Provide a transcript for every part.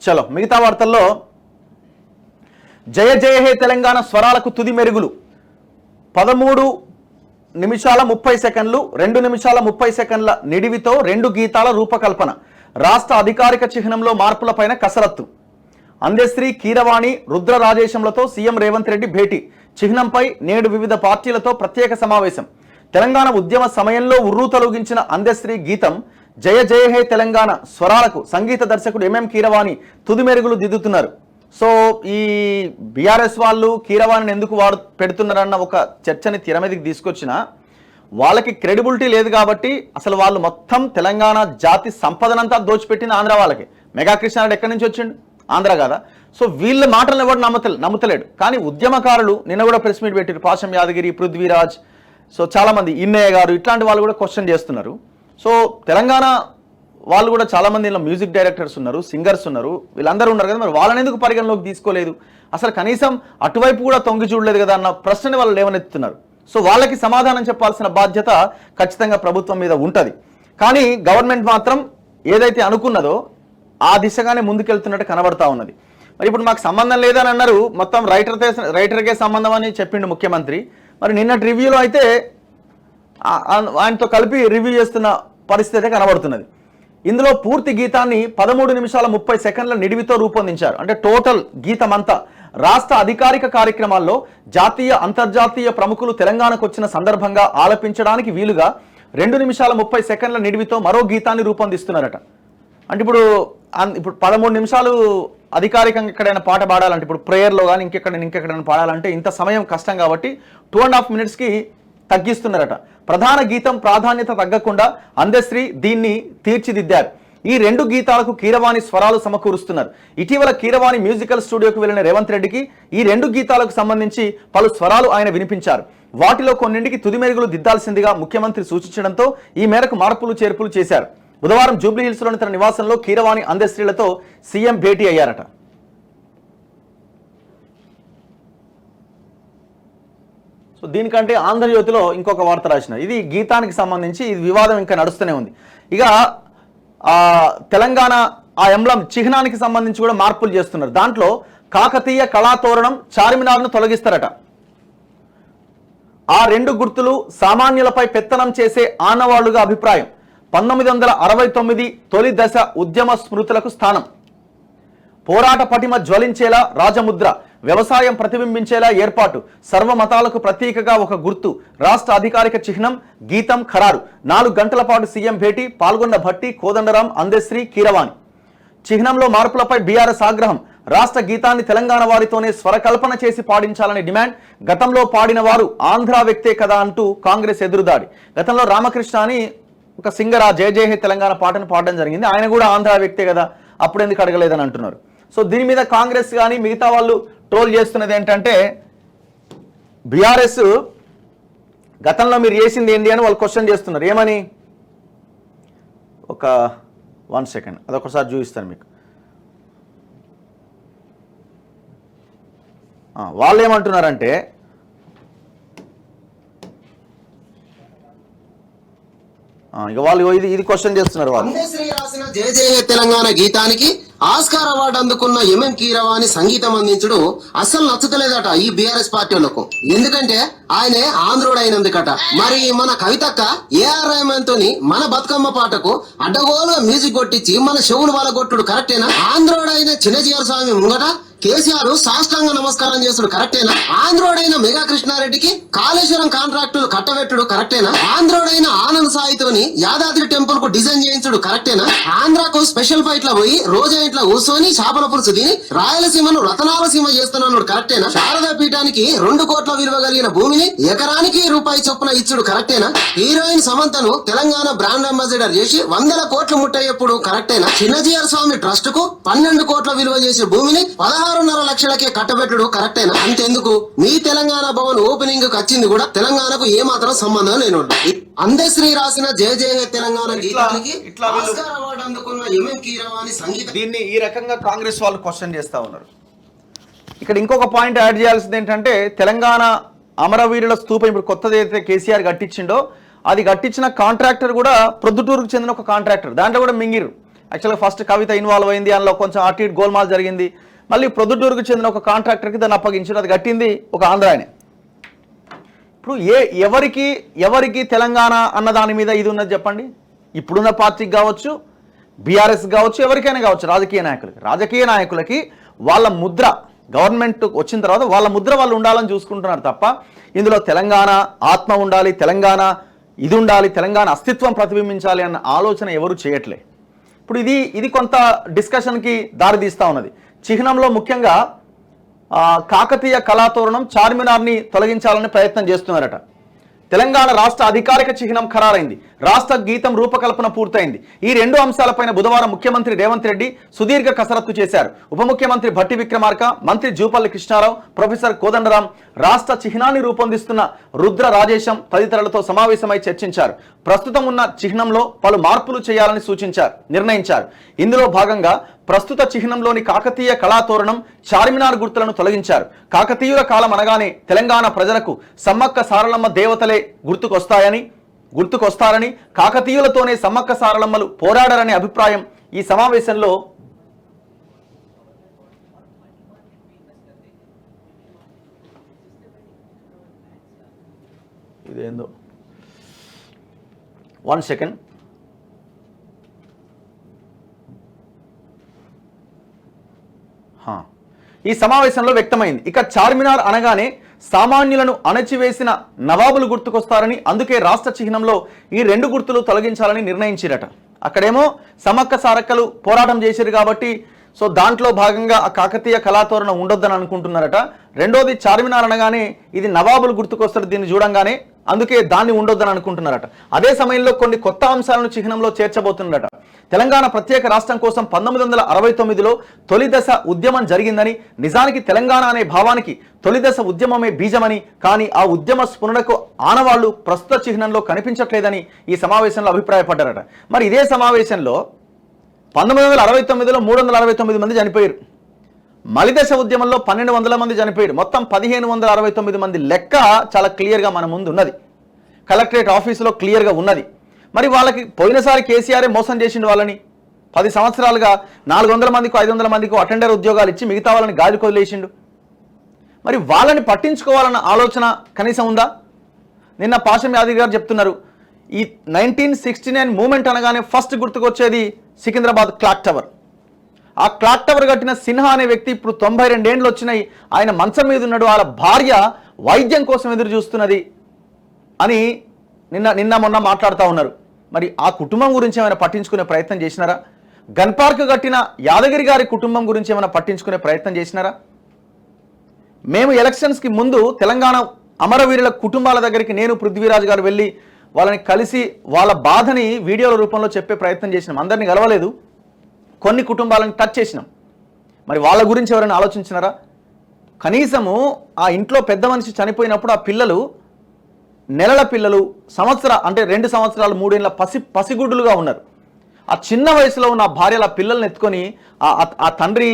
చలో మిగతా వార్తల్లో జయ జయ హే తెలంగాణ స్వరాలకు తుది మెరుగులు 13 నిమిషాల 30 సెకండ్లు 2 నిమిషాల 30 సెకండ్ల నిడివితో 2 గీతాల రూపకల్పన రాష్ట్ర అధికారిక చిహ్నంలో మార్పులపైన కసరత్తు అందశ్రీ కీరవాణి రుద్ర రాజేశంలతో సీఎం రేవంత్ రెడ్డి భేటీ చిహ్నంపై నేడు వివిధ పార్టీలతో ప్రత్యేక సమావేశం తెలంగాణ ఉద్యమ సమయంలో ఉర్రూతలూగించిన అందశ్రీ గీతం జయ జయ హే తెలంగాణ స్వరాలకు సంగీత దర్శకుడు ఎంఎం కీరవాణి తుది మెరుగులు దిద్దుతున్నారు. సో ఈ బీఆర్ఎస్ వాళ్ళు కీరవాణిని ఎందుకు పెడుతున్నారన్న ఒక చర్చని తెర మీదకి తీసుకొచ్చిన వాళ్ళకి క్రెడిబిలిటీ లేదు కాబట్టి అసలు వాళ్ళు మొత్తం తెలంగాణ జాతి సంపదనంతా దోచిపెట్టిన ఆంధ్ర వాళ్ళకి. మెగా కృష్ణారెడ్డి ఎక్కడి నుంచి వచ్చిండు? ఆంధ్ర కాదా? సో వీళ్ళ మాటలను ఎవరు నమ్ముతలేడు. కానీ ఉద్యమకారులు నిన్న కూడా ప్రెస్ మీట్ పెట్టారు. పాషం యాదగిరి, పృథ్వీరాజ్, సో చాలామంది, ఇన్నయ్య గారు, ఇట్లాంటి వాళ్ళు కూడా క్వశ్చన్ చేస్తున్నారు. సో తెలంగాణ వాళ్ళు కూడా చాలామంది ఇలా మ్యూజిక్ డైరెక్టర్స్ ఉన్నారు, సింగర్స్ ఉన్నారు, వీళ్ళందరూ ఉన్నారు కదా, మరి వాళ్ళని ఎందుకు పరిగణలోకి తీసుకోలేదు, అసలు కనీసం అటువైపు కూడా తొంగి చూడలేదు కదా అన్న ప్రశ్నని వాళ్ళు లేవనెత్తుతున్నారు. సో వాళ్ళకి సమాధానం చెప్పాల్సిన బాధ్యత ఖచ్చితంగా ప్రభుత్వం మీద ఉంటుంది. కానీ గవర్నమెంట్ మాత్రం ఏదైతే అనుకున్నదో ఆ దిశగానే ముందుకెళ్తున్నట్టు కనబడతా ఉన్నది. మరి ఇప్పుడు మాకు సంబంధం లేదని అన్నారు, మొత్తం రైటర్కే సంబంధం అని చెప్పిండు ముఖ్యమంత్రి. మరి నిన్నటి రివ్యూలో అయితే ఆయనతో కలిపి రివ్యూ చేస్తున్న పరిస్థితి కనబడుతున్నది. ఇందులో పూర్తి గీతాన్ని 13 నిమిషాల 30 సెకండ్ల నిడివితో రూపొందించారు. అంటే టోటల్ గీతం అంతా రాష్ట్ర అధికారిక కార్యక్రమాల్లో జాతీయ అంతర్జాతీయ ప్రముఖులు తెలంగాణకు వచ్చిన సందర్భంగా ఆలపించడానికి వీలుగా 2 నిమిషాల 30 సెకండ్ల నిడివితో మరో గీతాన్ని రూపొందిస్తున్నారట. అంటే ఇప్పుడు 13 నిమిషాలు అధికారికంగా ఎక్కడైనా పాట పాడాలంటే, ఇప్పుడు ప్రేయర్లో కానీ ఇంకెక్కడైనా పాడాలంటే ఇంత సమయం కష్టం కాబట్టి 2.5 మినిట్స్కి తగ్గిస్తున్నారట. ప్రధాన గీతం ప్రాధాన్యత తగ్గకుండా అందశ్రీ దీన్ని తీర్చిదిద్దారు. ఈ 2 గీతాలకు కీరవాణి స్వరాలు సమకూరుస్తున్నారు. ఇటీవల కీరవాణి మ్యూజికల్ స్టూడియోకి వెళ్లిన రేవంత్ రెడ్డికి ఈ 2 గీతాలకు సంబంధించి పలు స్వరాలు ఆయన వినిపించారు. వాటిలో కొన్నింటికి తుది మెరుగులు దిద్దాల్సిందిగా ముఖ్యమంత్రి సూచించడంతో ఈ మేరకు మార్పులు చేర్పులు చేశారు. బుధవారం జూబ్లీహిల్స్లోని తన నివాసంలో కీరవాణి అందశ్రీలతో సీఎం భేటీ అయ్యారట. సో దీనికంటే ఆంధ్రజ్యోతిలో ఇంకొక వార్త రాసిన, ఇది గీతానికి సంబంధించి ఇది వివాదం ఇంకా నడుస్తూనే ఉంది. ఇక తెలంగాణ ఆ ఎంబ్లం చిహ్నానికి సంబంధించి కూడా మార్పులు చేస్తున్నారు. దాంట్లో కాకతీయ కళాతోరణం చార్మినార్ను తొలగిస్తారట. ఆ 2 గుర్తులు సామాన్యులపై పెత్తనం చేసే ఆనవాళ్లుగా అభిప్రాయం. 1969 తొలి దశ ఉద్యమ స్మృతులకు స్థానం. పోరాట పటిమ జ్వలించేలా రాజముద్ర, వ్యవసాయం ప్రతిబింబించేలా ఏర్పాటు, సర్వమతాలకు ప్రతీకగా ఒక గుర్తు, రాష్ట్ర అధికారిక చిహ్నం, గీతం ఖరారు. 4 గంటల పాటు సీఎం భేటీ, పాల్గొన్న భట్టి, కోదండరాం, అందశ్రీ, కీరవాణి. చిహ్నంలో మార్పులపై బీఆర్ఎస్ ఆగ్రహం. రాష్ట్ర గీతాన్ని తెలంగాణ వారితోనే స్వరకల్పన చేసి పాడించాలని డిమాండ్. గతంలో పాడిన వారు ఆంధ్ర వ్యక్తే కదా అంటూ కాంగ్రెస్ ఎదురుదాడి. గతంలో రామకృష్ణ అని ఒక సింగర్ ఆ జయ జయ హే తెలంగాణ పాటను పాడడం జరిగింది. ఆయన కూడా ఆంధ్ర వ్యక్తే కదా, అప్పుడు ఎందుకు అడగలేదని అంటున్నారు. సో దీని మీద కాంగ్రెస్ కానీ మిగతా వాళ్ళు ట్రోల్ చేస్తున్నది ఏంటంటే, బీఆర్ఎస్ గతంలో మీరు చేసింది ఏంటి అని వాళ్ళు క్వశ్చన్ చేస్తున్నారు. ఏమని? ఒక 1 సెకండ్ అదొకసారి చూపిస్తాను మీకు. వాళ్ళు ఏమంటున్నారంటే, ఇక వాళ్ళు ఇది క్వశ్చన్ చేస్తున్నారు. వాళ్ళు అందశ్రీ రాసిన జయ జయ తెలంగాణ గీతానికి ఆస్కార్ అవార్డు అందుకున్న ఎంఎం కీరవాణి సంగీతం అందించడు అస్సలు నచ్చతలేదట ఈ బీఆర్ఎస్ పార్టీలకు. ఎందుకంటే ఆయనే ఆంధ్రుడైనందుకట. మరి మన కవితక్క ఏఆర్ రెహమాన్ తోని మన బతుకమ్మ పాటకు అడ్డగోలుగా మ్యూజిక్ కొట్టించి మన చెవులు వాళ్ళ కొట్టుడు కరెక్టేనా? ఆంధ్రుడైన చిన్నజీఆర్ స్వామి ముంగట కేసీఆర్ సాష్టాంగ నమస్కారం చేసుడు కరెక్టేనా? ఆంధ్రోడైన మెగా కృష్ణారెడ్డికి కాళేశ్వరం కాంట్రాక్టులు కట్టబెట్టుడు కరెక్టేనా? ఆంధ్రోడైన ఆనంద్ సాయితోని యాదాద్రి టెంపుల్ కు డిజైన్ చేయించుడు కరెక్టేనా? ఆంధ్రాకు స్పెషల్ ఫ్లైట్ లో పోయి రోజా ఇంట్లో కూర్చొని చేపల పులుసు తిని రాయలసీమను రతనాలసీమ చేస్తున్నాడు కరెక్టేనా? శారదా పీఠానికి 2 కోట్ల విలువ కలిగిన భూమిని ఎకరానికి రూపాయి చొప్పున ఇచ్చుడు కరెక్టేనా? హీరోయిన్ సమంతను తెలంగాణ బ్రాండ్ అంబాసిడర్ చేసి 100 కోట్లు ముట్టయ్యప్పుడు కరెక్టేనా? చిన్నజీఆర్ స్వామి ట్రస్ట్ కు 12 కోట్ల విలువ చేసే భూమిని 16.5 లక్షలకే కట్టబెట్టుడు కరెక్టేనా? అంతెందుకు, మీ తెలంగాణ భవన్ ఓపెనింగ్ కు వచ్చింది కూడా తెలంగాణకు ఏమాత్రం సంబంధం లేను. అందశ్రీ రాసిన జయ జయ తెలంగాణ గీతానికి ఆస్కార్ అవార్డు అందుకున్న ఎంఎం కీరవాణి సంగీతం. దీన్ని ఈ రకంగా కాంగ్రెస్ వాళ్ళు క్వశ్చన్ చేస్తా ఉన్నారు. ఇక్కడ ఇంకొక పాయింట్ యాడ్ చేయాల్సింది ఏంటంటే, తెలంగాణ అమరవీరుల స్తూపం ఇప్పుడు కొత్తది అయితే కేసీఆర్ కట్టించిండో అది కట్టించిన కాంట్రాక్టర్ కూడా ప్రొద్దుటూరుకు చెందిన ఒక కాంట్రాక్టర్. దాంట్లో కూడా మింగిరు. యాక్చువల్గా ఫస్ట్ కవిత ఇన్వాల్వ్ అయింది, అందులో కొంచెం అటు ఇటు గోల్మాల్ జరిగింది. మళ్ళీ ప్రొద్దుటూరుకు చెందిన ఒక కాంట్రాక్టర్కి దాన్ని అప్పగించారు, అది కట్టింది ఒక ఆంధ్రాయనే. ఇప్పుడు ఎవరికి తెలంగాణ అన్న దాని మీద ఇది ఉన్నది చెప్పండి? ఇప్పుడున్న పార్టీకి కావచ్చు, బీఆర్ఎస్ కావచ్చు, ఎవరికైనా కావచ్చు, రాజకీయ నాయకులకి వాళ్ళ ముద్ర గవర్నమెంట్ వచ్చిన తర్వాత వాళ్ళ ముద్ర వాళ్ళు ఉండాలని చూసుకుంటున్నారు తప్ప ఇందులో తెలంగాణ ఆత్మ ఉండాలి, తెలంగాణ ఇది ఉండాలి, తెలంగాణ అస్తిత్వం ప్రతిబింబించాలి అన్న ఆలోచన ఎవరు చేయట్లే. ఇప్పుడు ఇది కొంత డిస్కషన్కి దారితీస్తూ ఉన్నది. చిహ్నంలో ముఖ్యంగా కాకతీయ కళాతోరణం చార్మినార్ని తొలగించాలని ప్రయత్నం చేస్తున్నారట. తెలంగాణ రాష్ట్ర అధికారిక చిహ్నం ఖరారైంది, రాష్ట్ర గీతం రూపకల్పన పూర్తయింది. ఈ రెండు అంశాలపైన బుధవారం ముఖ్యమంత్రి రేవంత్ రెడ్డి సుదీర్ఘ కసరత్తు చేశారు. ఉప ముఖ్యమంత్రి భట్టి విక్రమార్క, మంత్రి జూపల్లి కృష్ణారావు, ప్రొఫెసర్ కోదండరాం, రాష్ట్ర చిహ్నాన్ని రూపొందిస్తున్న రుద్ర రాజేశం తదితరులతో సమావేశమై చర్చించారు. ప్రస్తుతం ఉన్న చిహ్నంలో పలు మార్పులు చేయాలని నిర్ణయించారు. ఇందులో భాగంగా ప్రస్తుత చిహ్నంలోని కాకతీయ కళాతోరణం, చార్మినార్ గుర్తులను తొలగించారు. కాకతీయుల కాలం అనగానే తెలంగాణ ప్రజలకు సమ్మక్క సారలమ్మ దేవతలే గుర్తుకొస్తారని, కాకతీయులతోనే సమ్మక్క సారలమ్మలు పోరాడారనే అభిప్రాయం ఈ సమావేశంలో ఇదేందో 1 సెకండ్ ఈ సమావేశంలో వ్యక్తమైంది. ఇక చార్మినార్ అనగానే సామాన్యులను అణచివేసిన నవాబులు గుర్తుకొస్తారని, అందుకే రాష్ట్ర చిహ్నంలో ఈ రెండు గుర్తులు తొలగించాలని నిర్ణయించారట. అక్కడేమో సమ్మక్క సారక్కలు పోరాటం చేశారు కాబట్టి సో దాంట్లో భాగంగా ఆ కాకతీయ కళాతోరణం ఉండొద్దని అనుకుంటున్నారట. రెండోది చార్మినార్ అనగానే ఇది నవాబులు గుర్తుకొస్తారు దీన్ని చూడంగానే, అందుకే దాన్ని ఉండొద్దని అనుకుంటున్నారట. అదే సమయంలో కొన్ని కొత్త అంశాలను చిహ్నంలో చేర్చబోతున్నారట. తెలంగాణ ప్రత్యేక రాష్ట్రం కోసం 1969లో తొలి దశ ఉద్యమం జరిగిందని, నిజానికి తెలంగాణ అనే భావానికి తొలి దశ ఉద్యమమే బీజమని, కానీ ఆ ఉద్యమ స్ఫురణకు ఆనవాళ్లు ప్రస్తుత చిహ్నంలో కనిపించట్లేదని ఈ సమావేశంలో అభిప్రాయపడ్డారట. మరి ఇదే సమావేశంలో 1969లో 369 మంది చనిపోయారు. మలిదశ ఉద్యమంలో 1200 మంది చనిపోయారు. మొత్తం 1569 మంది లెక్క చాలా క్లియర్గా మన ముందు ఉన్నది, కలెక్టరేట్ ఆఫీసులో క్లియర్గా ఉన్నది. మరి వాళ్ళకి పోయినసారి కేసీఆరే మోసం చేసిండు. వాళ్ళని 10 సంవత్సరాలుగా 400 మందికో 500 మందికో అటెండర్ ఉద్యోగాలు ఇచ్చి మిగతా వాళ్ళని గాలికి వదిలేసిండు. మరి వాళ్ళని పట్టించుకోవాలన్న ఆలోచన కనీసం ఉందా? నిన్న పాషం యాదవ్ గారు చెప్తున్నారు, ఈ 1969 మూమెంట్ అనగానే ఫస్ట్ గుర్తుకొచ్చేది సికింద్రాబాద్ క్లాక్ టవర్. ఆ క్లాక్ టవర్ కట్టిన సిన్హా అనే వ్యక్తి ఇప్పుడు 92 ఏండ్లు వచ్చినాయి, ఆయన మంచం మీద ఉన్నాడు, వాళ్ళ భార్య వైద్యం కోసం ఎదురు చూస్తున్నది అని నిన్న మొన్న మాట్లాడుతూ ఉన్నారు. మరి ఆ కుటుంబం గురించి ఏమైనా పట్టించుకునే ప్రయత్నం చేసినారా? గన్ పార్క్ కట్టిన యాదగిరి గారి కుటుంబం గురించి ఏమైనా పట్టించుకునే ప్రయత్నం చేసినారా? మేము ఎలక్షన్స్కి ముందు తెలంగాణ అమరవీరుల కుటుంబాల దగ్గరికి నేను పృథ్వీరాజ్ గారు వెళ్ళి వాళ్ళని కలిసి వాళ్ళ బాధని వీడియోల రూపంలో చెప్పే ప్రయత్నం చేసినాం. అందరినీ కలవలేదు, కొన్ని కుటుంబాలను టచ్ చేసినాం. మరి వాళ్ళ గురించి ఎవరైనా ఆలోచించినారా? కనీసము ఆ ఇంట్లో పెద్ద మనిషి చనిపోయినప్పుడు ఆ పిల్లలు నెలల పిల్లలు అంటే 2 సంవత్సరాలు 3 ఏళ్ళ పసిగుడ్డులుగా ఉన్నారు. ఆ చిన్న వయసులో ఉన్న భార్యల పిల్లల్ని ఎత్తుకొని ఆ తండ్రి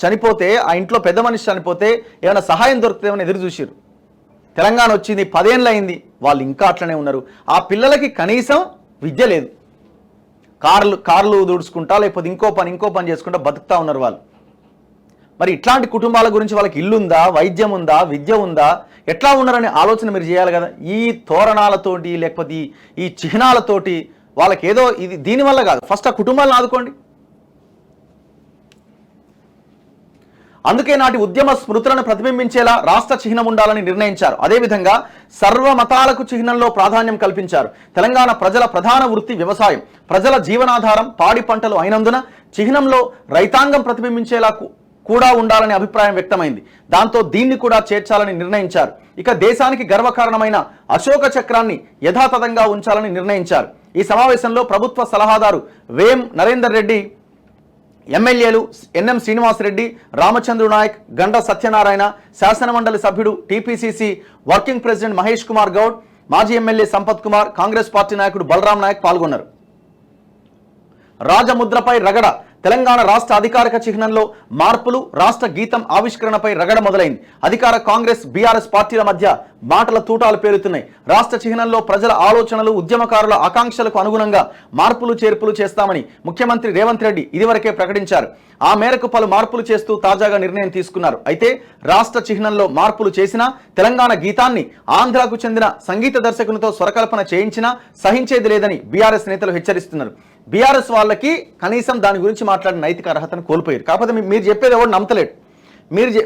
చనిపోతే, ఆ ఇంట్లో పెద్ద మనిషి చనిపోతే ఏమైనా సహాయం దొరుకుతుందేమని ఎదురు చూసారు. తెలంగాణ వచ్చింది 10 ఏళ్ళు అయింది, వాళ్ళు ఇంకా అట్లనే ఉన్నారు. ఆ పిల్లలకి కనీసం విద్య లేదు, కార్లు దూడ్చుకుంటా లేకపోతే ఇంకో పని చేసుకుంటా బతుకుతా ఉన్నారు వాళ్ళు. మరి ఇట్లాంటి కుటుంబాల గురించి వాళ్ళకి ఇల్లు ఉందా, వైద్యం ఉందా, విద్య ఉందా, ఎట్లా ఉన్నారనే ఆలోచన మీరు చేయాలి కదా. ఈ తోరణాలతోటి లేకపోతే ఈ చిహ్నాలతోటి వాళ్ళకి ఏదో ఇది దీనివల్ల కాదు, ఫస్ట్ ఆ కుటుంబాలను ఆదుకోండి. అందుకే నాటి ఉద్యమ స్మృతులను ప్రతిబింబించేలా రాష్ట్ర చిహ్నం ఉండాలని నిర్ణయించారు. అదేవిధంగా సర్వమతాలకు చిహ్నంలో ప్రాధాన్యం కల్పించారు. తెలంగాణ ప్రజల ప్రధాన వృత్తి వ్యవసాయం, ప్రజల జీవనాధారం పాడి పంటలు అయినందున చిహ్నంలో రైతాంగం ప్రతిబింబించేలా కూడా ఉండాలనే అభిప్రాయం వ్యక్తమైంది. దాంతో దీన్ని కూడా చేర్చాలని నిర్ణయించారు. ఇక దేశానికి గర్వకారణమైన అశోక చక్రాన్ని యథాతథంగా ఉంచాలని నిర్ణయించారు. ఈ సమావేశంలో ప్రభుత్వ సలహాదారు వేం నరేందర్ రెడ్డి, ఎమ్మెల్యేలు ఎన్ఎం శ్రీనివాసరెడ్డి, రామచంద్రు నాయక్, గండ సత్యనారాయణ, శాసనమండలి సభ్యుడు TPCC working president Mahesh Kumar Goud, మాజీ ఎమ్మెల్యే సంపత్ కుమార్, కాంగ్రెస్ పార్టీ నాయకుడు బలరాం నాయక్ పాల్గొన్నారు. రాజముద్రపై రగడ, తెలంగాణ రాష్ట్ర అధికారిక చిహ్నంలో మార్పులు, రాష్ట్ర గీతం ఆవిష్కరణపై రగడ మొదలైంది. అధికార కాంగ్రెస్, బీఆర్ఎస్ పార్టీల మధ్య మాటల తూటాలు పేలుతున్నాయి. రాష్ట్ర చిహ్నంలో ప్రజల ఆలోచనలు, ఉద్యమకారుల ఆకాంక్షలకు అనుగుణంగా మార్పులు చేర్పులు చేస్తామని ముఖ్యమంత్రి రేవంత్ రెడ్డి ఇదివరకే ప్రకటించారు. ఆ మేరకు పలు మార్పులు చేస్తూ తాజాగా నిర్ణయం తీసుకున్నారు. అయితే రాష్ట్ర చిహ్నంలో మార్పులు చేసినా, తెలంగాణ గీతాన్ని ఆంధ్రాకు చెందిన సంగీత దర్శకునితో స్వరకల్పన చేయించినా సహించేది లేదని బీఆర్ఎస్ నేతలు హెచ్చరిస్తున్నారు. బీఆర్ఎస్ వాళ్ళకి కనీసం దాని గురించి మాట్లాడిన నైతిక అర్హతను కోల్పోయారు. కాకపోతే మీరు చెప్పేది ఎవరు నమ్మతలేడు.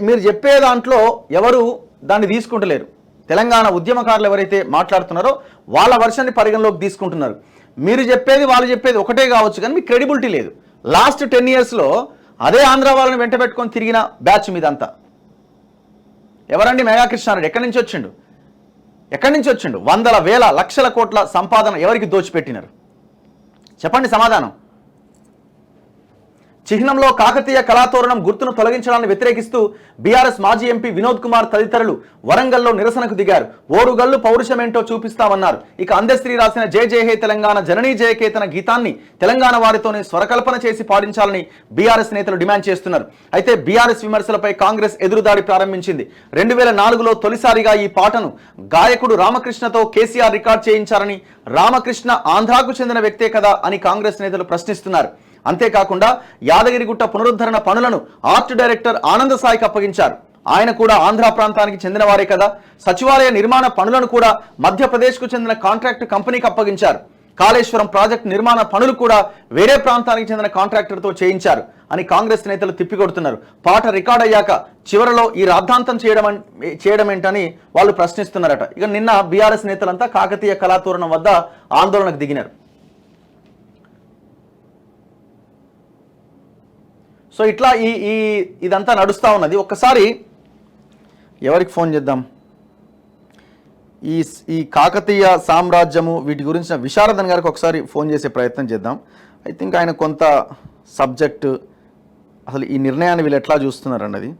మీరు చెప్పే దాంట్లో ఎవరు దాన్ని తీసుకుంటలేరు. తెలంగాణ ఉద్యమకారులు ఎవరైతే మాట్లాడుతున్నారో వాళ్ళ వర్షాన్ని పరిగణలోకి తీసుకుంటున్నారు. మీరు చెప్పేది వాళ్ళు చెప్పేది ఒకటే కావచ్చు, కానీ మీకు క్రెడిబిలిటీ లేదు. లాస్ట్ 10 yearsలో అదే ఆంధ్ర వాళ్ళని వెంట పెట్టుకొని తిరిగిన బ్యాచ్ మీదంతా. ఎవరండి మెగాకృష్ణారెడ్డి? ఎక్కడి నుంచి వచ్చిండు? వందల వేల లక్షల కోట్ల సంపాదన ఎవరికి దోచిపెట్టినారు? చెప్పండి సమాధానం. చిహ్నంలో కాకతీయ కళాతోరణం గుర్తును తొలగించడాన్ని వ్యతిరేకిస్తూ బీఆర్ఎస్ మాజీ ఎంపీ వినోద్ కుమార్ తదితరులు వరంగల్లో నిరసనకు దిగారు. ఓరుగల్లు పౌరుషమేంటో చూపిస్తామన్నారు. ఇక అందశ్రీ రాసిన జయ జయ హే తెలంగాణ జననీ జయకేతన గీతాన్ని తెలంగాణ వారితోనే స్వరకల్పన చేసి పాడించాలని బీఆర్ఎస్ నేతలు డిమాండ్ చేస్తున్నారు. అయితే బీఆర్ఎస్ విమర్శలపై కాంగ్రెస్ ఎదురుదాడి ప్రారంభించింది. 2004లో తొలిసారిగా ఈ పాటను గాయకుడు రామకృష్ణతో కేసీఆర్ రికార్డ్ చేయించారని, రామకృష్ణ ఆంధ్రాకు చెందిన వ్యక్తే కదా అని కాంగ్రెస్ నేతలు ప్రశ్నిస్తున్నారు. అంతేకాకుండా యాదగిరిగుట్ట పునరుద్ధరణ పనులను ఆర్ట్ డైరెక్టర్ ఆనంద సాయికి అప్పగించారు. ఆయన కూడా ఆంధ్ర ప్రాంతానికి చెందినవారే కదా. సచివాలయ నిర్మాణ పనులను కూడా మధ్యప్రదేశ్కు చెందిన కాంట్రాక్ట్ కంపెనీకి అప్పగించారు. కాళేశ్వరం ప్రాజెక్టు నిర్మాణ పనులు కూడా వేరే ప్రాంతానికి చెందిన కాంట్రాక్టర్తో చేయించారు అని కాంగ్రెస్ నేతలు తిప్పికొడుతున్నారు. పాట రికార్డ్ అయ్యాక చివరలో ఈ రాద్ధాంతం చేయడం ఏంటని వాళ్ళు ప్రశ్నిస్తున్నారట. ఇక నిన్న బీఆర్ఎస్ నేతలంతా కాకతీయ కళాతోరణం వద్ద ఆందోళనకు దిగినారు. సో ఇట్లా ఇదంతా నడుస్తూ ఉన్నది. ఒక్కసారి ఎవరికి ఫోన్ చేద్దాం? ఈ కాకతీయ సామ్రాజ్యము వీటి గురించిన విశారదన్ గారికి ఒకసారి ఫోన్ చేసే ప్రయత్నం చేద్దాం. ఐ థింక్ ఆయన కొంత సబ్జెక్టు, అసలు ఈ నిర్ణయాన్ని వీళ్ళు ఎట్లా చూస్తున్నారు అన్నది.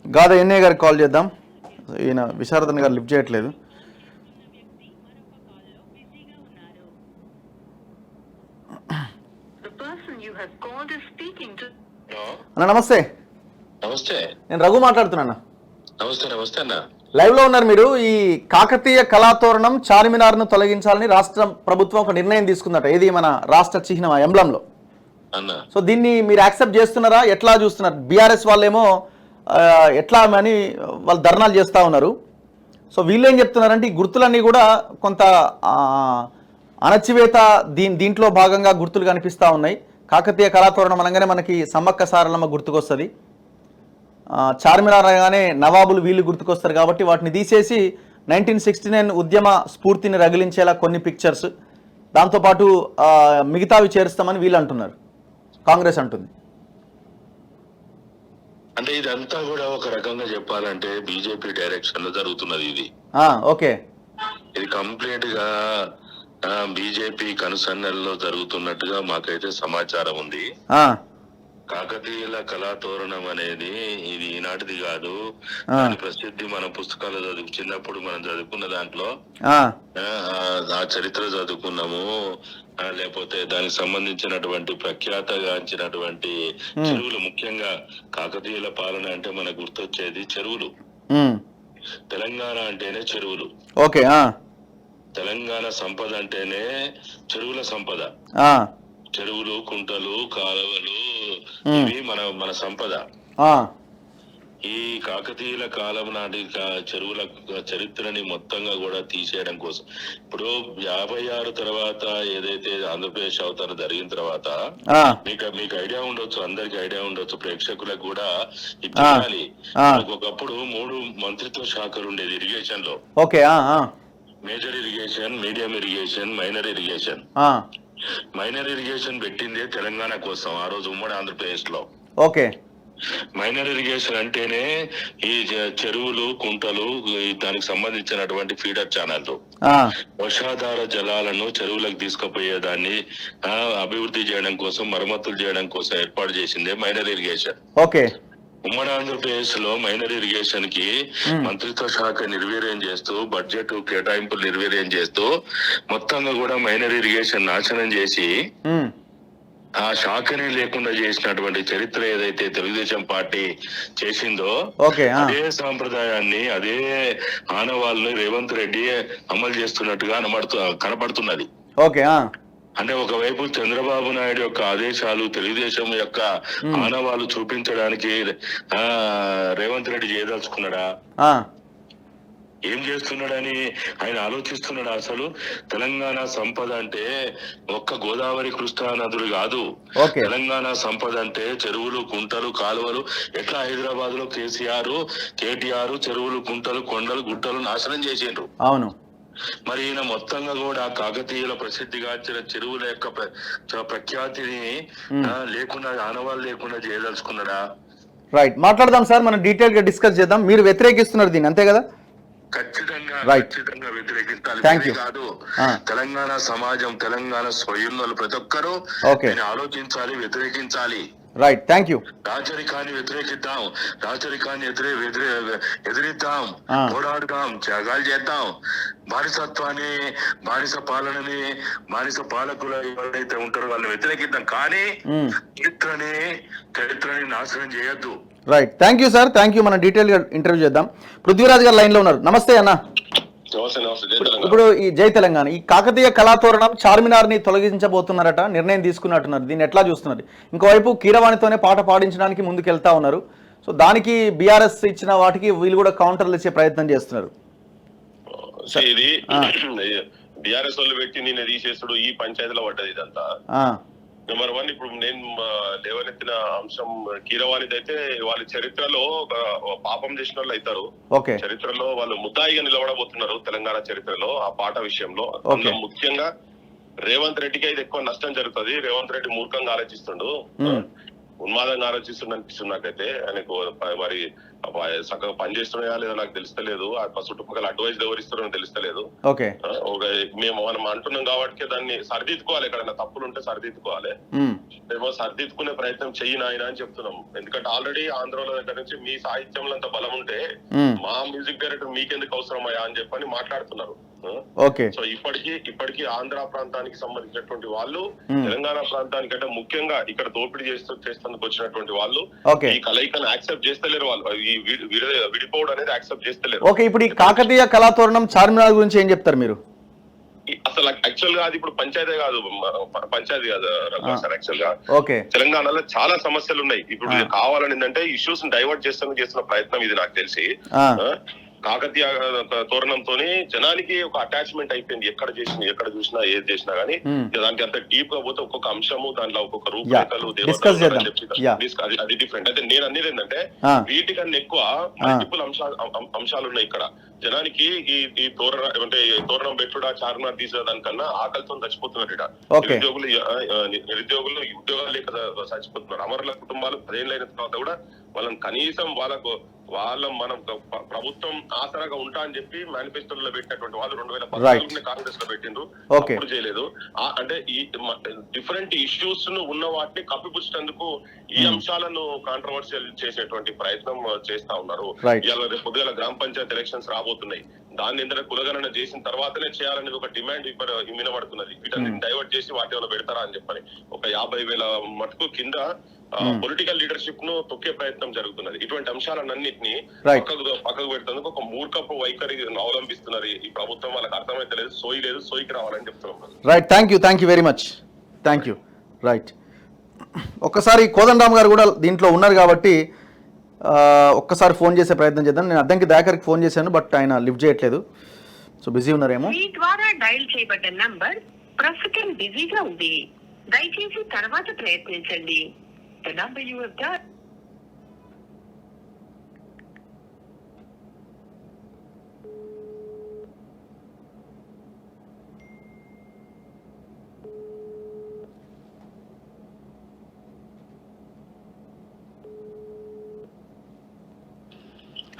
గాదా ఎన్ఏ గారికి కాల్ చేద్దాం. ఈయన విశారదన్ గారు లిఫ్ట్ చేయట్లేదు. అన్న నమస్తే. నమస్తే, నేను రఘు మాట్లాడుతున్నా. నమస్తే. నమస్తే అన్న. లైవ్ లో ఉన్నారు మీరు. ఈ కాకతీయ కళాతోరణం చార్మినార్ను తొలగించాలని రాష్ట్ర ప్రభుత్వం ఒక నిర్ణయం తీసుకుందట. ఏది మన రాష్ట్ర చిహ్నం ఎంబ్లంలో అన్న. సో దీన్ని మీరు యాక్సెప్ట్ చేస్తున్నారా? ఎట్లా చూస్తున్నారు? బీఆర్ఎస్ వాళ్ళేమో ఎట్లా అని వాళ్ళు ధర్నాలు చేస్తూ ఉన్నారు. సో వీళ్ళు ఏం చెప్తున్నారంటే ఈ గుర్తులన్నీ కూడా కొంత అణచివేత దీంట్లో భాగంగా గుర్తులు కనిపిస్తూ ఉన్నాయి. కాకతీయ కళాతోరణం అనగానే మనకి సమ్మక్క సారలమ్మ గుర్తుకొస్తుంది, చార్మినార్ అనగానే నవాబులు వీళ్ళు గుర్తుకొస్తారు. కాబట్టి వాటిని తీసేసి 1969 ఉద్యమ స్ఫూర్తిని రగిలించేలా కొన్ని పిక్చర్స్, దాంతోపాటు మిగతావి చేరుస్తామని వీళ్ళు అంటున్నారు, కాంగ్రెస్ అంటుంది. అంటే ఇదంతా కూడా ఒక రకంగా చెప్పాలంటే బీజేపీ డైరెక్షన్ లో జరుగుతున్నది ఇది. ఓకే, ఇది కంప్లీట్ గా బీజేపీ కనుసన్నల్లో జరుగుతున్నట్టుగా మాకైతే సమాచారం ఉంది. కాకతీయుల కళాతోరణం అనేది ఇది ఈనాటిది కాదు. దాని ప్రసిద్ధి మన పుస్తకాలు చిన్నప్పుడు మనం చదువుకున్న దాంట్లో ఆ చరిత్ర చదువుకున్నాము. లేకపోతే దానికి సంబంధించినటువంటి ప్రఖ్యాతగాంచినటువంటి చెరువులు, ముఖ్యంగా కాకతీయుల పాలన అంటే మనకు గుర్తొచ్చేది చెరువులు. తెలంగాణ అంటేనే చెరువులు. ఓకే, తెలంగాణ సంపద అంటేనే చెరువుల సంపద. చెరువులు, కుంటలు, కాలువలు ఇవి మన సంపద. ఈ కాకతీయుల కాలం నాటి చెరువుల చరిత్రని మొత్తంగా కూడా తీసేయడం కోసం ఇప్పుడు 56 తర్వాత ఏదైతే ఆంధ్రప్రదేశ్ అవతరణ జరిగిన తర్వాత మీకు ఐడియా ఉండొచ్చు, అందరికి ఐడియా ఉండొచ్చు, ప్రేక్షకులకు కూడా ఇది తెలియాలి. ఒకప్పుడు 3 మంత్రిత్వ శాఖలు ఉండేది ఇరిగేషన్ లో. Major irrigation, medium irrigation, minor irrigation. Minor irrigation పెట్టిందే తెలంగాణ కోసం ఆ రోజు ఉమ్మడి ఆంధ్రప్రదేశ్ లో. మైనర్ ఇరిగేషన్ అంటేనే ఈ చెరువులు, కుంటలు, దానికి సంబంధించినటువంటి ఫీడర్ ఛానళ్లు, వర్షాధార జలాలను చెరువులకు తీసుకుపోయేదాన్ని అభివృద్ధి చేయడం కోసం, మరమ్మతులు చేయడం కోసం ఏర్పాటు చేసిందే మైనర్ ఇరిగేషన్. ఉమ్మడి ఆంధ్రప్రదేశ్ లో మైనర్ ఇరిగేషన్ కి మంత్రిత్వ శాఖ నిర్వీర్యం చేస్తూ, బడ్జెట్ కేటాయింపులు నిర్వీర్యం చేస్తూ, మొత్తంగా కూడా మైనర్ ఇరిగేషన్ నాశనం చేసి ఆ శాఖనే లేకుండా చేసినటువంటి చరిత్ర ఏదైతే తెలుగుదేశం పార్టీ చేసిందో అదే సాంప్రదాయాన్ని, అదే ఆనవాళ్ళని రేవంత్ రెడ్డి అమలు చేస్తున్నట్టుగా కనబడుతున్నది. అంటే ఒకవైపు చంద్రబాబు నాయుడు యొక్క ఆదేశాలు, తెలుగుదేశం యొక్క ఆనవాళ్ళు చూపించడానికి రేవంత్ రెడ్డి చేయదలుచుకున్నాడా, ఏం చేస్తున్నాడని ఆయన ఆలోచిస్తున్నాడు? అసలు తెలంగాణ సంపద అంటే ఒక్క గోదావరి, కృష్ణా నదులు కాదు. తెలంగాణ సంపద అంటే చెరువులు, కుంటలు, కాలువలు. ఎట్లా హైదరాబాద్ లో కేటీఆర్ చెరువులు, కుంటలు, కొండలు, గుట్టలు నాశనం చేసిండ్రు. మరి ఈయన మొత్తంగా కూడా కాకతీయుల ప్రసిద్ధిగాంచిన చెరువుల యొక్క ప్రఖ్యాతిని లేకుండా, ఆనవాళ్ళు లేకుండా చేయదలుచుకున్నాడా? రైట్, మాట్లాడదాం సార్, మనం డీటెయిల్ గా డిస్కస్ చేద్దాం. మీరు వ్యతిరేకిస్తున్నారు దీన్ని, అంతే కదా? ఖచ్చితంగా వ్యతిరేకించాలి. కాదు, తెలంగాణ సమాజం, తెలంగాణ స్వయంలో ప్రతి ఒక్కరూ ఆలోచించాలి, వ్యతిరేకించాలి. Right, thank you. రాచరికాన్ని వ్యతిరేకిద్దాం, రాచరికాన్ని ఎదిరిద్దాం, పోరాడుదాం, త్యాగాలు చేద్దాం. బానిసత్వాన్ని, బానిస పాలనని, బానిస పాలకులు ఎవరైతే ఉంటారో వాళ్ళని వ్యతిరేకిద్దాం. కానీ చరిత్రని నాశనం చేయొద్దు. Right, thank you sir, thank you. మనం డీటెయిల్ గా ఇంటర్వ్యూ చేద్దాం. పృథ్వీరాజ్ గారు లైన్ లో ఉన్నారు. నమస్తే అన్న. ఇప్పుడు ఈ జై తెలంగాణ, ఈ కాకతీయ కళాతోరణం చార్మినార్ ని తొలగించబోతున్నారట, నిర్ణయం తీసుకున్నట్టున్నారు. దీన్ని ఎట్లా చూస్తున్నారు? ఇంకోవైపు కీరవాణితోనే పాట పాడించడానికి ముందుకెళ్తా ఉన్నారు. సో దానికి బీఆర్ఎస్ ఇచ్చిన వాటికి వీళ్ళు కూడా కౌంటర్లు ఇచ్చే ప్రయత్నం చేస్తున్నారు. ఇది బీఆర్ఎస్ వాళ్ళు పెట్టి నిన్న తీసేస్తుడు, ఈ పంచాయతీలో పడ్డది ఇదంతా. నెంబర్ 1, ఇప్పుడు నేను లేవనెత్తిన అంశం కీరవాణిది అయితే, వాళ్ళ చరిత్రలో పాపం చేసిన వాళ్ళు అవుతారు. చరిత్రలో వాళ్ళు ముద్దాయిగా నిలబడబోతున్నారు తెలంగాణ చరిత్రలో ఆ పాట విషయంలో. ముఖ్యంగా రేవంత్ రెడ్డికి అయితే ఎక్కువ నష్టం జరుగుతుంది. రేవంత్ రెడ్డి మూర్ఖంగా ఆలోచిస్తుండు, ఉన్మాదంగా ఆలోచిస్తుండ అనిపిస్తుంది నాకైతే. ఆయనకు మరి చక్కగా పనిచేస్తున్నాయా లేదా నాకు తెలుస్తలేదు. చుట్టుపక్కల అడ్వైజ్ ఎవరిస్తున్నారో తెలుస్తలేదు. మనం అంటున్నాం కాబట్టి దాన్ని సరిదిద్దుకోవాలి. ఎక్కడైనా తప్పులు ఉంటే సరిదిద్దుకోవాలి. ఏమో సరిదిద్దుకునే ప్రయత్నం చెయ్యి నాయన అని చెప్తున్నాం. ఎందుకంటే ఆల్రెడీ ఆంధ్రలో దగ్గర నుంచి మీ సాహిత్యంలో అంత బలం ఉంటే మా మ్యూజిక్ డైరెక్టర్ మీకెందుకు అవసరమయ్యా అని చెప్పని మాట్లాడుతున్నారు. సో ఇప్పటికీ ఆంధ్ర ప్రాంతానికి సంబంధించినటువంటి వాళ్ళు తెలంగాణ ప్రాంతానికంటే ముఖ్యంగా ఇక్కడ దోపిడీ చేస్తేందుకు వచ్చినటువంటి వాళ్ళు ఈ కలయికను యాక్సెప్ట్ చేస్తలేరు. వాళ్ళు ఈ విడిపోవడం అనేది యాక్సెప్ట్ చేస్తలేరు. ఇప్పుడు ఈ కాకతీయ కళాతోరణం చార్మినార్ గురించి ఏం చెప్తారు మీరు? అసలు యాక్చువల్ గా అది ఇప్పుడు పంచాయతీ కాదు సార్. యాక్చువల్ గా తెలంగాణలో చాలా సమస్యలు ఉన్నాయి. ఇప్పుడు కావాలని ఏంటంటే ఇష్యూస్ డైవర్ట్ చేస్తున్న ప్రయత్నం ఇది నాకు తెలిసి. కాకతీయ తోరణంతో జనానికి ఒక అటాచ్మెంట్ అయిపోయింది. ఎక్కడ చూసినా ఏది చేసినా గానీ దానికి అంత డీప్ గా పోతే ఒక్కొక్క అంశము, దాంట్లో ఒక్కొక్క రూపురేఖలు, అది డిఫరెంట్. అయితే నేను అనేది ఏంటంటే వీటికన్నా ఎక్కువ మల్టిపుల్ అంశాలు ఉన్నాయి ఇక్కడ. జనానికి ఈ తోరణం పెట్టుడా, చార్మినార్ తీసే దానికన్నా ఆకలితో చచ్చిపోతున్నారు. నిరుద్యోగులు ఉద్యోగాలు లేక చచ్చిపోతున్నారు. అమరుల కుటుంబాలు 10 ఏళ్ళైన తర్వాత కూడా వాళ్ళని కనీసం మన ప్రభుత్వం ఆసరాగా ఉంటా అని చెప్పి మేనిఫెస్టోలో పెట్టినటువంటి వాళ్ళు 2014 కాంగ్రెస్ లో పెట్టిండ్రు, అప్పుడు చేయలేదు. అంటే ఈ డిఫరెంట్ ఇష్యూస్ ను ఉన్న వాటిని కప్పిపుచ్చేందుకు ఈ అంశాలను కాంట్రవర్షియల్ చేసేటువంటి ప్రయత్నం చేస్తా ఉన్నారు. ఇవాళ రేపు పొద్దుగాల గ్రామ పంచాయతీ ఎలక్షన్స్ రాబోతున్నాయి. దాన్ని ఏంటంటే కులగణన చేసిన తర్వాతనే చేయాలనేది ఒక డిమాండ్ వినబడుతున్నది. వీటిని డైవర్ట్ చేసి వాటి ఏమైనా పెడతారా అని చెప్పని ఒక 50,000 మటుకు కింద పొలిటికల్ లీడర్షిప్ ను తొక్కే ప్రయత్నం జరుగుతున్నది. ఇటువంటి అంశాలన్నింటినీ పక్కకు పెడుతుందుకు ఒక మూర్ఖపు వైఖరి అవలంబిస్తున్నారు ఈ ప్రభుత్వం. వాళ్ళకి అర్థమైతే లేదు, సోయికి రావాలని చెప్తున్నాం. Right, thank you very much. Thank you. Right, ఒక్కసారి కోదండరామ్ గారు కూడా దీంట్లో ఉన్నారు కాబట్టి ఒక్కసారి ఫోన్ చేసే ప్రయత్నం చేద్దాం. నేను అద్దంకి దయాకర్కి ఫోన్ చేశాను, బట్ ఆయన లిఫ్ట్ చేయట్లేదు. సో బిజీ ఉన్నారేమో. మీ ద్వారా డయల్ చేయబడ్డ నంబర్ ప్రస్తుతం బిజీగా ఉంది, దయచేసి తర్వాత ప్రయత్నించండి. The number you have dialed.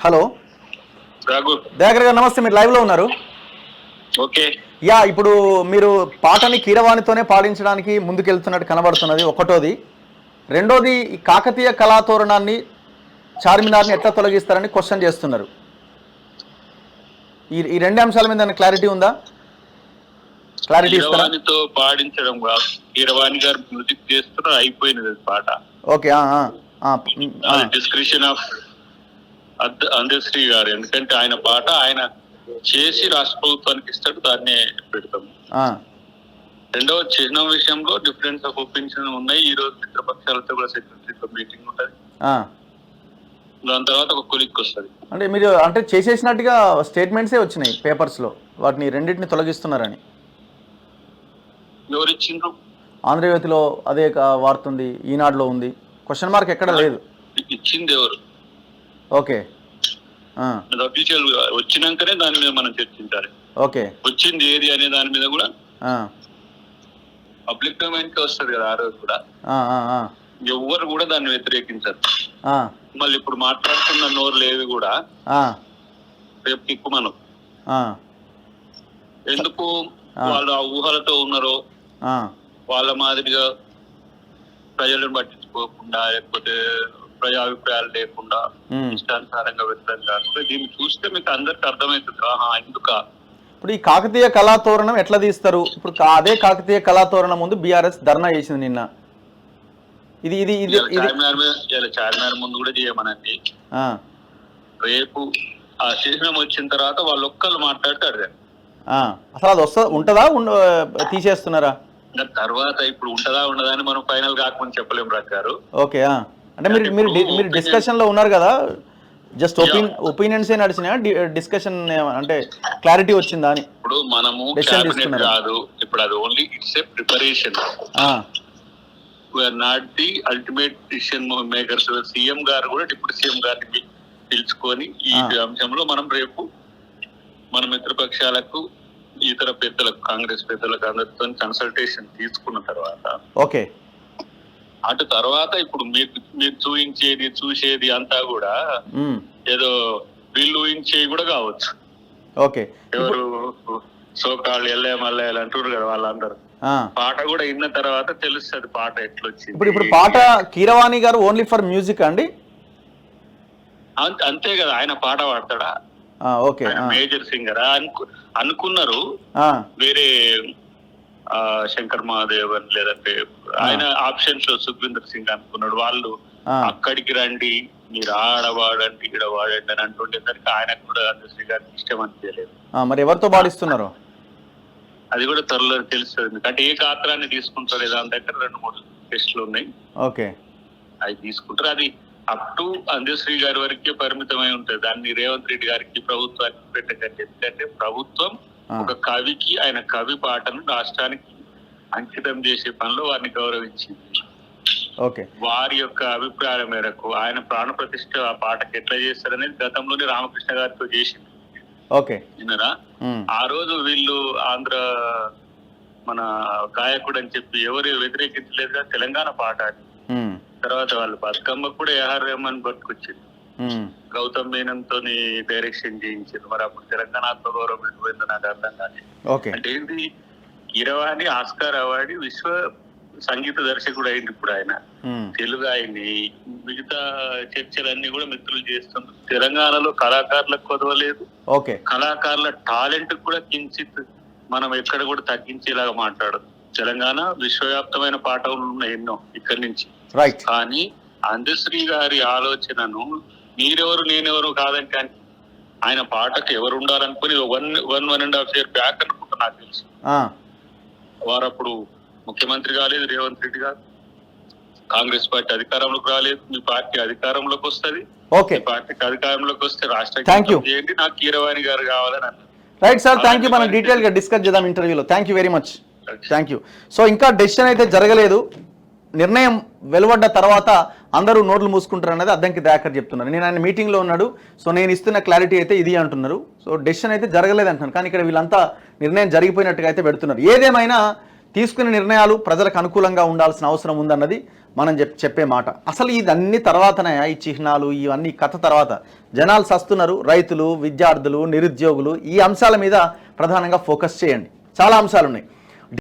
Hello Raghu, Dayakar గారు నమస్తే, మీరు లైవ్లో ఉన్నారు. ఓకే. యా, ఇప్పుడు మీరు పాటని కీరవాణితోనే పాడించడానికి ముందుకెళ్తున్నట్టు కనబడుతున్నది ఒకటోది. రెండోది, ఈ కాకతీయ కళాతోరణాన్ని చార్మినార్ని ఎట్లా తొలగిస్తారని క్వశ్చన్ చేస్తున్నారు. ఈ రెండు అంశాల మీద క్లారిటీ ఉందా? క్లారిటీ ఇస్తారా? కీరవాణితో పాడించడం కాదు, కీరవాణి గారు మ్యూజిక్ చేస్తున్నారు, అయిపోయినది పాట. ఓకే, డిస్క్రిప్షన్ ఆఫ్ అందశ్రీ గారు, ఎందుకంటే ఆయన పాట ఆయన చేసి రాష్ట్ర ప్రభుత్వానికి ఇస్తాడు, దాన్నే పెడతాం. రెండవ చిహ్న విషయంలో డిఫరెన్స్ ఆఫ్ ఒపీనియన్ ఉన్నాయి. ఈ రోజు మిత్రపక్షాలతో కూడా సెక్రటరీతో మీటింగ్ ఉంటుంది, దాని తర్వాత ఒక కొలిక్ వస్తుంది. అంటే మీరు అంటే చేసేసినట్టుగా స్టేట్మెంట్సే వచ్చినాయి పేపర్స్లో, వాటిని రెండింటిని తొలగిస్తున్నారని. ఎవరు ఇచ్చిండ్రు? ఆంధ్రజ్యోతిలో అదే వార్త ఉంది, ఈనాడులో ఉంది, క్వశ్చన్ మార్క్ ఎక్కడ లేదు. ఇచ్చింది ఎవరు? ఓకే, అఫీషియల్ గా వచ్చినాకనే దాని మీద మనం చర్చించాలి. ఓకే, వచ్చింది ఏది అనే దాని మీద కూడా పబ్లిక్ డొమైన్ కి వస్తుంది కదా. ఆ రోజు కూడా ఎవరు కూడా దాన్ని వ్యతిరేకించారు. మళ్ళీ ఇప్పుడు మాట్లాడుతున్న నోరులు ఏవి కూడా రేపు కిక్కు మనం ఎందుకు వాళ్ళు ఆ ఊహలతో ఉన్నారో, వాళ్ళ మాదిరిగా ప్రజలను పట్టించుకోకుండా, లేకపోతే ప్రజాభిప్రాయాలు లేకుండా ఇష్టానుసారంగా వ్యక్తం కాకుండా దీన్ని చూస్తే మీకు అందరికి అర్థమవుతుంది ఎందుక. ఇప్పుడు ఈ కాకతీయ కళాతోరణం ఎట్లా తీస్తారు? ఇప్పుడు అదే కాకతీయ కళాతోరణం ముందు బీఆర్ఎస్ ధర్నా చేసింది నిన్న. ఇది ఇది ఇది చార్మినార్ ముందు కూడా చేయమనండి. రేపు ఆ చిహ్నం వచ్చిన తర్వాత వాళ్ళు ఒక్కళ్ళు మాట్లాడతారు. అసలు అది ఉంటుందా, తీసేస్తున్నారా? తర్వాత ఇప్పుడు ఉంటుందా ఉండదా అని మనం ఫైనల్ కాకముందు చెప్పలేము రాకారు. ఓకే, అంటే మీరు డిస్కషన్ లో ఉన్నారు కదా, జస్ట్ ఒపీనియన్స్ ఏ నడిచినా, డిస్కషన్ అంటే క్లారిటీ వచ్చిందా అని? ఇప్పుడు మనము క్యాబినెట్ కాదు, ఇప్పుడు అది only it's a preparation. We're not the ultimate decision makers. CM గారు కూడా డిప్యూటీ సీఎం గారిని పిలుచుకొని ఈ అంశంలో మనం రేపు మన మిత్రపక్షాలకు, ఇతర పెద్దలకు, కాంగ్రెస్ పెద్దలకు అందరితో కన్సల్టేషన్ తీసుకున్న తర్వాత ఓకే, అటు తర్వాత ఇప్పుడు మీరు చూసేది అంతా కూడా ఏదో వీళ్ళు ఊహించేవి కూడా కావచ్చు. ఓకే, ఎవరు సోకాళ్ళు ఎల్లే మల్లయ్యలు అంటారు కదా, వాళ్ళందరూ పాట కూడా విన్న తర్వాత తెలుస్తుంది పాట ఎట్లొచ్చింది. ఇప్పుడు పాట కీరవాణి గారు ఓన్లీ ఫర్ మ్యూజిక్ అండి? అంతే కదా, ఆయన పాట పాడతాడా? ఓకే, మేజర్ సింగర్ అనుకున్నారు. వేరే శంకర్ మహాదేవ్ అని, లేదంటే ఆయన ఆప్షన్స్ లో సుఖ్వీందర్ సింగ్ అనుకున్నాడు. వాళ్ళు అక్కడికి రండి, మీరు ఆడవాడండి, ఇక్కడ వాడండి అని అంటుండేసరికి ఆయనకు కూడా అందశ్రీ గారికి ఇష్టం అనిపించలేదు. మరి ఎవరితో పాడిస్తున్నారు అది కూడా త్వరలో తెలుస్తుంది. ఎందుకంటే ఏ గాత్రాన్ని తీసుకుంటారు, దాని దగ్గర 2-3 టెస్టులు ఉన్నాయి. ఓకే, అవి తీసుకుంటారు. అది అప్ టు అందశ్రీ గారి వరకే పరిమితమై ఉంటుంది. దాన్ని రేవంత్ రెడ్డి గారికి, ప్రభుత్వానికి పెట్టకండి. ఎందుకంటే ప్రభుత్వం ఒక కవికి, ఆయన కవి పాటను రాష్ట్రానికి అంకితం చేసే పనిలో వారిని గౌరవించింది. ఓకే, వారి యొక్క అభిప్రాయాల మేరకు ఆయన ప్రాణ ప్రతిష్ఠ ఆ పాటకి ఎట్లా చేస్తారనేది గతంలోనే రామకృష్ణ గారితో చేసింది. ఓకే, విన్నారా? ఆ రోజు వీళ్ళు ఆంధ్ర మన గాయకుడు అని చెప్పి ఎవరు వ్యతిరేకించలేదుగా తెలంగాణ పాట అని. తర్వాత వాళ్ళు బతుకమ్మ కూడా ఏఆర్ రెహమాన్ పట్టుకొచ్చింది, గౌతమ్ మీనంతో డైరెక్షన్ చేయించింది. మరి అప్పుడు తెలంగాణ ఆత్మగౌరవం ఎటుపోయిందో నాకు అర్థం కాదు. అంటే ఏంటి, కీరవాణి ఆస్కార్ అవార్డు విశ్వ సంగీత దర్శకుడు అయింది. ఇప్పుడు ఆయన తెలుగు ఆయన్ని మిగతా చర్చలన్నీ కూడా మిత్రులు చేస్తున్నారు. తెలంగాణలో కళాకారులకు కొదవలేదు, కళాకారుల టాలెంట్ కూడా కించిత్ మనం ఎక్కడ కూడా తగ్గించేలాగా మాట్లాడదు. తెలంగాణ విశ్వవ్యాప్తమైన పాటలు ఉన్నాయి ఎన్నో ఇక్కడి నుంచి. కానీ అందశ్రీ గారి ఆలోచనను మీరెవరు నేనెవరు కాదని, కానీ ఆయన పాటకు ఎవరు ఉండాలనుకుని 1.5 year బ్యాక్ అనుకుంటా నాకు తెలుసు. వారు అప్పుడు ముఖ్యమంత్రి కాలేదు రేవంత్ రెడ్డి గారు, కాంగ్రెస్ పార్టీ అధికారంలోకి రాలేదు. మీ పార్టీ అధికారంలోకి వస్తుంది, ఓకే, పార్టీకి అధికారంలోకి వస్తే రాష్ట్ర Thank you. చేయండి, నాకు కీరవాణి గారు కావాలని అన్నారు. Right sir, thank you. మనం డీటెయిల్గా డిస్కస్ చేద్దాం ఇంటర్వ్యూలో. Thank you very much. Thank you. So ఇంకా డెసిషన్ అయితే జరగలేదు. నిర్ణయం వెలువడ్డ తర్వాత అందరూ నోట్లు మూసుకుంటారు అనేది అద్దంకి దయాకర్ చెప్తున్నారు. నేను ఆయన మీటింగ్లో ఉన్నాడు, సో నేను ఇస్తున్న క్లారిటీ అయితే ఇది అంటున్నారు. సో డెసిషన్ అయితే జరగలేదు అంటున్నారు, కానీ ఇక్కడ వీళ్ళంతా నిర్ణయం జరిగిపోయినట్టుగా అయితే పెడుతున్నారు. ఏదేమైనా తీసుకునే నిర్ణయాలు ప్రజలకు అనుకూలంగా ఉండాల్సిన అవసరం ఉందన్నది మనం చెప్పే మాట. అసలు ఇదన్నీ తర్వాతనే, ఈ చిహ్నాలు ఇవన్నీ కథ తర్వాత. జనాలు సస్తున్నారు, రైతులు, విద్యార్థులు, నిరుద్యోగులు, ఈ అంశాల మీద ప్రధానంగా ఫోకస్ చేయండి. చాలా అంశాలు ఉన్నాయి.